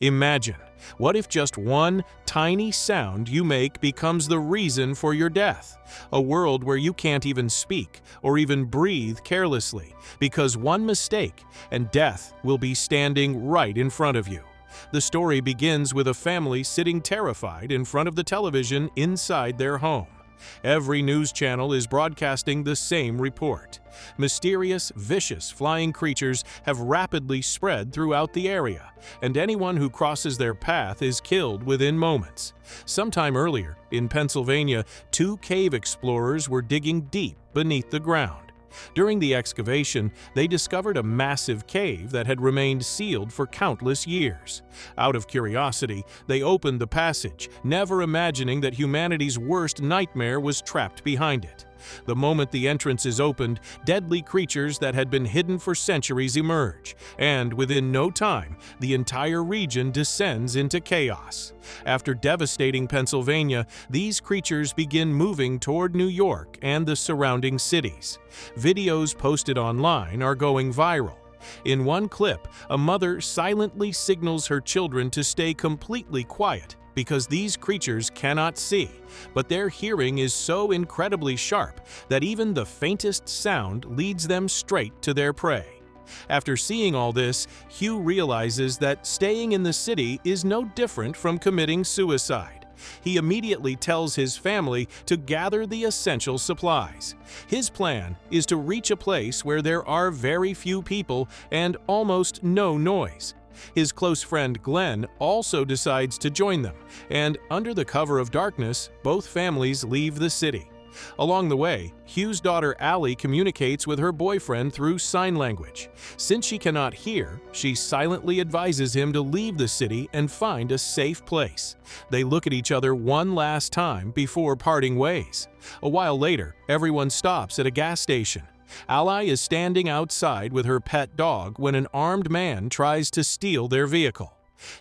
Imagine, what if just one tiny sound you make becomes the reason for your death? A world where you can't even speak or even breathe carelessly because one mistake and death will be standing right in front of you. The story begins with a family sitting terrified in front of the television inside their home. Every news channel is broadcasting the same report. Mysterious, vicious flying creatures have rapidly spread throughout the area, and anyone who crosses their path is killed within moments. Sometime earlier, in Pennsylvania, two cave explorers were digging deep beneath the ground. During the excavation, they discovered a massive cave that had remained sealed for countless years. Out of curiosity, they opened the passage, never imagining that humanity's worst nightmare was trapped behind it. The moment the entrance is opened, deadly creatures that had been hidden for centuries emerge, and within no time, the entire region descends into chaos. After devastating Pennsylvania, these creatures begin moving toward New York and the surrounding cities. Videos posted online are going viral. In one clip, a mother silently signals her children to stay completely quiet because these creatures cannot see, but their hearing is so incredibly sharp that even the faintest sound leads them straight to their prey. After seeing all this, Hugh realizes that staying in the city is no different from committing suicide. He immediately tells his family to gather the essential supplies. His plan is to reach a place where there are very few people and almost no noise. His close friend Glenn also decides to join them, and under the cover of darkness, both families leave the city. Along the way, Hugh's daughter Allie communicates with her boyfriend through sign language. Since she cannot hear, she silently advises him to leave the city and find a safe place. They look at each other one last time before parting ways. A while later, everyone stops at a gas station. Ally is standing outside with her pet dog when an armed man tries to steal their vehicle.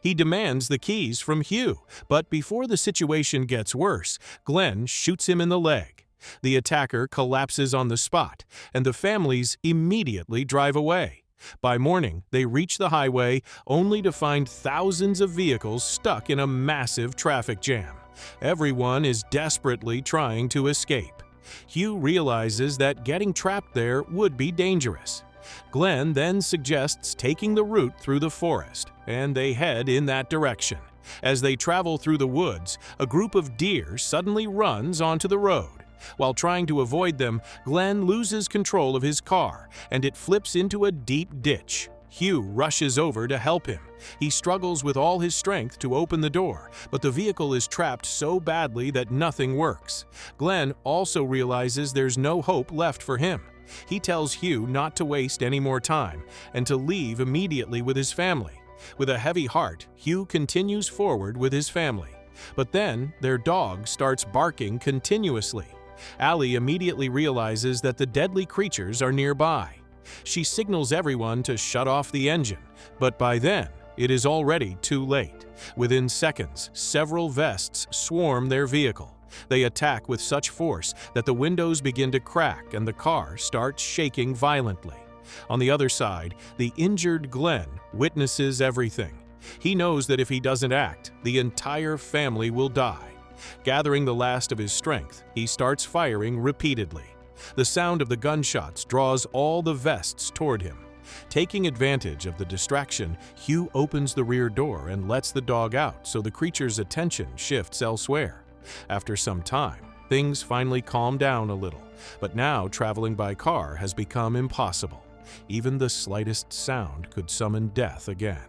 He demands the keys from Hugh, but before the situation gets worse, Glenn shoots him in the leg. The attacker collapses on the spot, and the families immediately drive away. By morning, they reach the highway only to find thousands of vehicles stuck in a massive traffic jam. Everyone is desperately trying to escape. Hugh realizes that getting trapped there would be dangerous. Glenn then suggests taking the route through the forest, and they head in that direction. As they travel through the woods, a group of deer suddenly runs onto the road. While trying to avoid them, Glenn loses control of his car, and it flips into a deep ditch. Hugh rushes over to help him. He struggles with all his strength to open the door, but the vehicle is trapped so badly that nothing works. Glenn also realizes there's no hope left for him. He tells Hugh not to waste any more time and to leave immediately with his family. With a heavy heart, Hugh continues forward with his family. But then their dog starts barking continuously. Allie immediately realizes that the deadly creatures are nearby. She signals everyone to shut off the engine, but by then, it is already too late. Within seconds, several vests swarm their vehicle. They attack with such force that the windows begin to crack and the car starts shaking violently. On the other side, the injured Glenn witnesses everything. He knows that if he doesn't act, the entire family will die. Gathering the last of his strength, he starts firing repeatedly. The sound of the gunshots draws all the vests toward him. Taking advantage of the distraction, Hugh opens the rear door and lets the dog out so the creature's attention shifts elsewhere. After some time, things finally calm down a little, but now traveling by car has become impossible. Even the slightest sound could summon death again.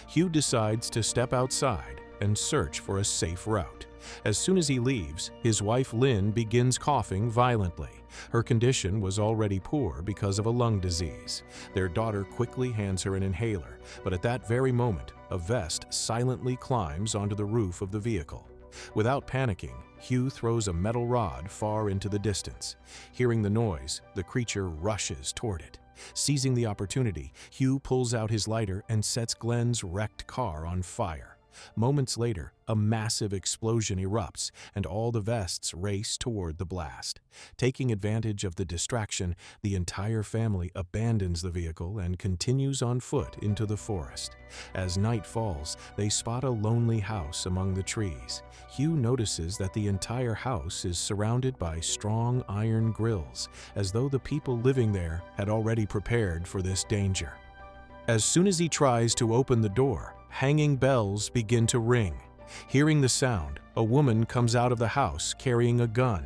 Hugh decides to step outside and search for a safe route. As soon as he leaves, his wife Lynn begins coughing violently. Her condition was already poor because of a lung disease. Their daughter quickly hands her an inhaler, but at that very moment, a vest silently climbs onto the roof of the vehicle. Without panicking, Hugh throws a metal rod far into the distance. Hearing the noise, the creature rushes toward it. Seizing the opportunity, Hugh pulls out his lighter and sets Glenn's wrecked car on fire. Moments later, a massive explosion erupts, and all the Vests race toward the blast. Taking advantage of the distraction, the entire family abandons the vehicle and continues on foot into the forest. As night falls, they spot a lonely house among the trees. Hugh notices that the entire house is surrounded by strong iron grills, as though the people living there had already prepared for this danger. As soon as he tries to open the door, hanging bells begin to ring. Hearing the sound, a woman comes out of the house carrying a gun.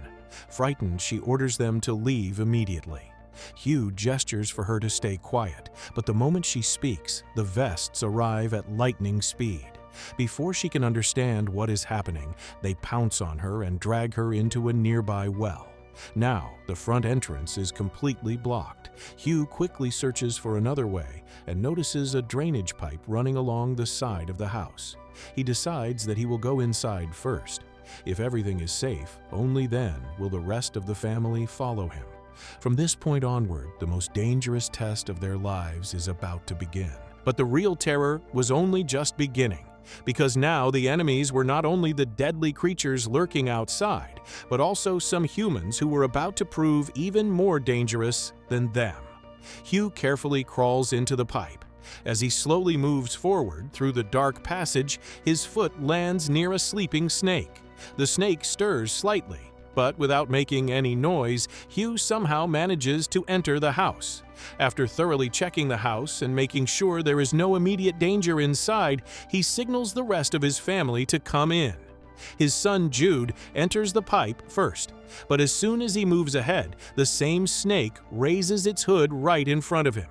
Frightened, she orders them to leave immediately. Hugh gestures for her to stay quiet, but the moment she speaks, the Vests arrive at lightning speed. Before she can understand what is happening, they pounce on her and drag her into a nearby well. Now, the front entrance is completely blocked. Hugh quickly searches for another way and notices a drainage pipe running along the side of the house. He decides that he will go inside first. If everything is safe, only then will the rest of the family follow him. From this point onward, the most dangerous test of their lives is about to begin. But the real terror was only just beginning, because now the enemies were not only the deadly creatures lurking outside, but also some humans who were about to prove even more dangerous than them. Hugh carefully crawls into the pipe. As he slowly moves forward through the dark passage, his foot lands near a sleeping snake. The snake stirs slightly, but without making any noise, Hugh somehow manages to enter the house. After thoroughly checking the house and making sure there is no immediate danger inside, he signals the rest of his family to come in. His son Jude enters the pipe first, but as soon as he moves ahead, the same snake raises its hood right in front of him.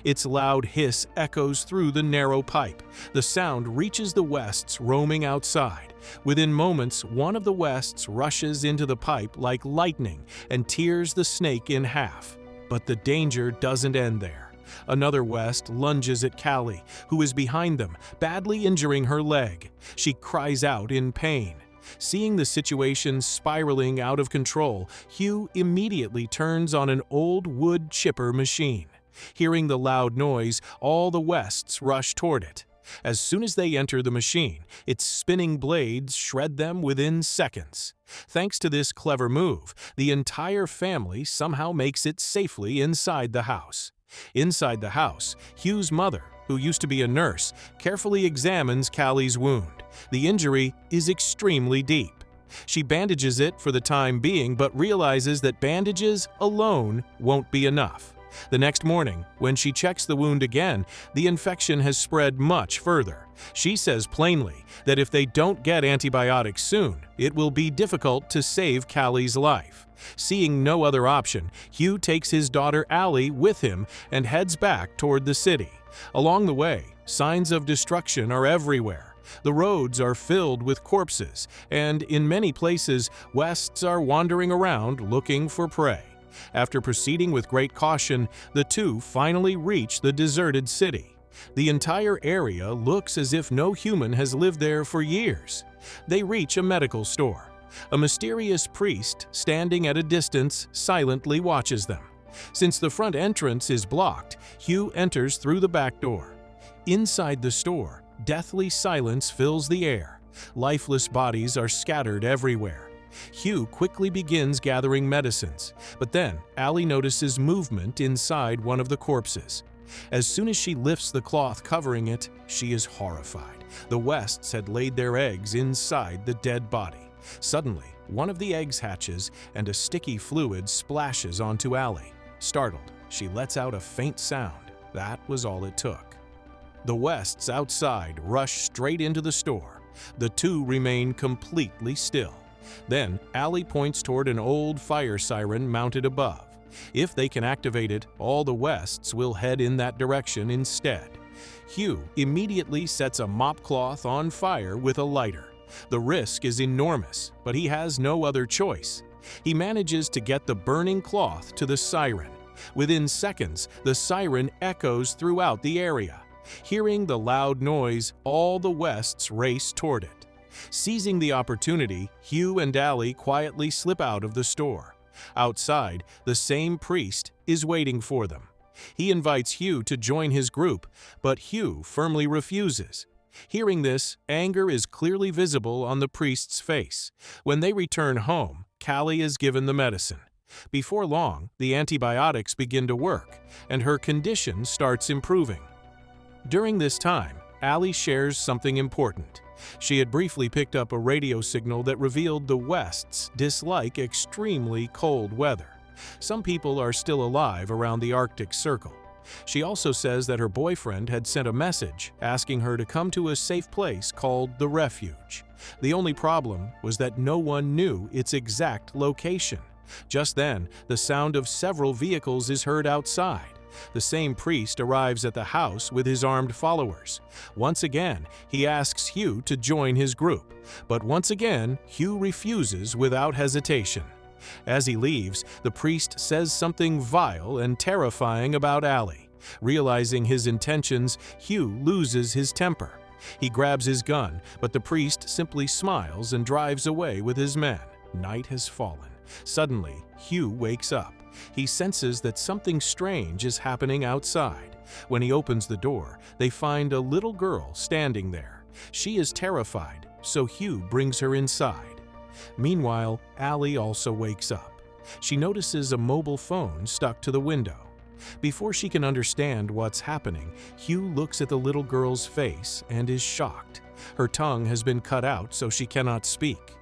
Its loud hiss echoes through the narrow pipe. The sound reaches the Wests roaming outside. Within moments, one of the Wests rushes into the pipe like lightning and tears the snake in half. But the danger doesn't end there. Another West lunges at Callie, who is behind them, badly injuring her leg. She cries out in pain. Seeing the situation spiraling out of control, Hugh immediately turns on an old wood chipper machine. Hearing the loud noise, all the Wests rush toward it. As soon as they enter the machine, its spinning blades shred them within seconds. Thanks to this clever move, the entire family somehow makes it safely inside the house. Inside the house, Hugh's mother, who used to be a nurse, carefully examines Callie's wound. The injury is extremely deep. She bandages it for the time being, but realizes that bandages alone won't be enough. The next morning, when she checks the wound again, the infection has spread much further. She says plainly that if they don't get antibiotics soon, it will be difficult to save Callie's life. Seeing no other option, Hugh takes his daughter Allie with him and heads back toward the city. Along the way, signs of destruction are everywhere. The roads are filled with corpses, and in many places, Wests are wandering around looking for prey. After proceeding with great caution, the two finally reach the deserted city. The entire area looks as if no human has lived there for years. They reach a medical store. A mysterious priest, standing at a distance, silently watches them. Since the front entrance is blocked, Hugh enters through the back door. Inside the store, deathly silence fills the air. Lifeless bodies are scattered everywhere. Hugh quickly begins gathering medicines, but then Allie notices movement inside one of the corpses. As soon as she lifts the cloth covering it, she is horrified. The Wests had laid their eggs inside the dead body. Suddenly, one of the eggs hatches and a sticky fluid splashes onto Allie. Startled, she lets out a faint sound. That was all it took. The Wests outside rush straight into the store. The two remain completely still. Then, Allie points toward an old fire siren mounted above. If they can activate it, all the Wests will head in that direction instead. Hugh immediately sets a mop cloth on fire with a lighter. The risk is enormous, but he has no other choice. He manages to get the burning cloth to the siren. Within seconds, the siren echoes throughout the area. Hearing the loud noise, all the Wests race toward it. Seizing the opportunity, Hugh and Allie quietly slip out of the store. Outside, the same priest is waiting for them. He invites Hugh to join his group, but Hugh firmly refuses. Hearing this, anger is clearly visible on the priest's face. When they return home, Callie is given the medicine. Before long, the antibiotics begin to work, and her condition starts improving. During this time, Allie shares something important. She had briefly picked up a radio signal that revealed the West's dislike extremely cold weather. Some people are still alive around the Arctic Circle. She also says that her boyfriend had sent a message asking her to come to a safe place called the Refuge. The only problem was that no one knew its exact location. Just then, the sound of several vehicles is heard outside. The same priest arrives at the house with his armed followers. Once again, he asks Hugh to join his group, but once again, Hugh refuses without hesitation. As he leaves, the priest says something vile and terrifying about Allie. Realizing his intentions, Hugh loses his temper. He grabs his gun, but the priest simply smiles and drives away with his men. Night has fallen. Suddenly, Hugh wakes up. He senses that something strange is happening outside. When he opens the door, they find a little girl standing there. She is terrified, so Hugh brings her inside. Meanwhile, Allie also wakes up. She notices a mobile phone stuck to the window. Before she can understand what's happening, Hugh looks at the little girl's face and is shocked. Her tongue has been cut out so she cannot speak.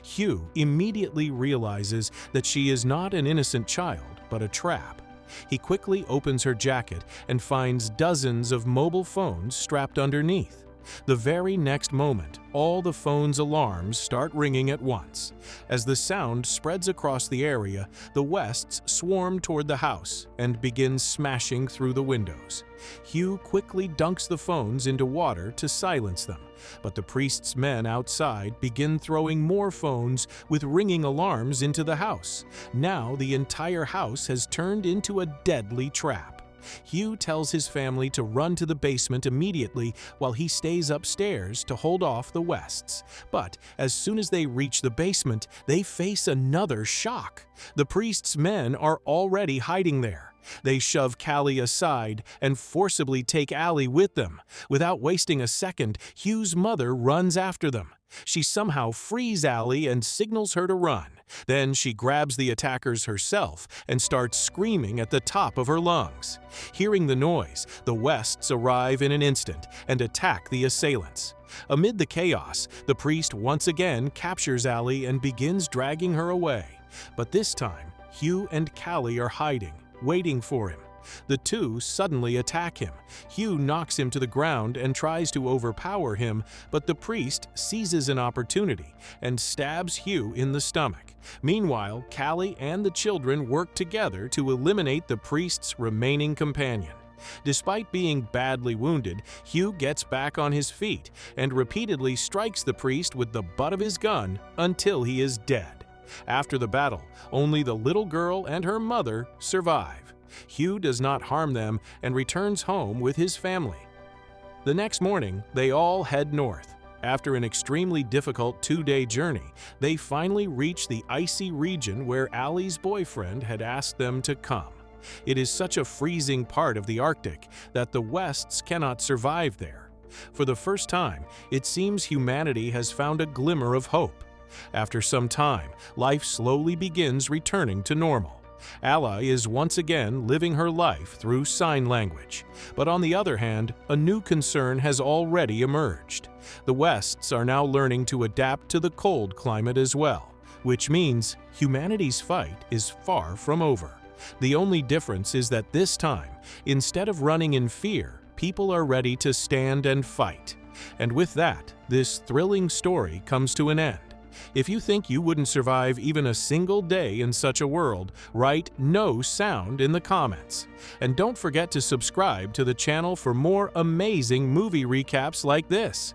Hugh immediately realizes that she is not an innocent child, but a trap. He quickly opens her jacket and finds dozens of mobile phones strapped underneath. The very next moment, all the phone's alarms start ringing at once. As the sound spreads across the area, the Wests swarm toward the house and begin smashing through the windows. Hugh quickly dunks the phones into water to silence them, but the priest's men outside begin throwing more phones with ringing alarms into the house. Now the entire house has turned into a deadly trap. Hugh tells his family to run to the basement immediately while he stays upstairs to hold off the Wests. But as soon as they reach the basement, they face another shock. The priest's men are already hiding there. They shove Callie aside and forcibly take Allie with them. Without wasting a second, Hugh's mother runs after them. She somehow frees Allie and signals her to run. Then she grabs the attackers herself and starts screaming at the top of her lungs. Hearing the noise, the Wests arrive in an instant and attack the assailants. Amid the chaos, the priest once again captures Allie and begins dragging her away. But this time, Hugh and Callie are hiding, waiting for him. The two suddenly attack him. Hugh knocks him to the ground and tries to overpower him, but the priest seizes an opportunity and stabs Hugh in the stomach. Meanwhile, Callie and the children work together to eliminate the priest's remaining companion. Despite being badly wounded, Hugh gets back on his feet and repeatedly strikes the priest with the butt of his gun until he is dead. After the battle, only the little girl and her mother survive. Hugh does not harm them and returns home with his family. The next morning, they all head north. After an extremely difficult 2-day journey, they finally reach the icy region where Allie's boyfriend had asked them to come. It is such a freezing part of the Arctic that the Wests cannot survive there. For the first time, it seems humanity has found a glimmer of hope. After some time, life slowly begins returning to normal. Allie is once again living her life through sign language. But on the other hand, a new concern has already emerged. The Wests are now learning to adapt to the cold climate as well, which means humanity's fight is far from over. The only difference is that this time, instead of running in fear, people are ready to stand and fight. And with that, this thrilling story comes to an end. If you think you wouldn't survive even a single day in such a world, write "no sound" in the comments. And don't forget to subscribe to the channel for more amazing movie recaps like this.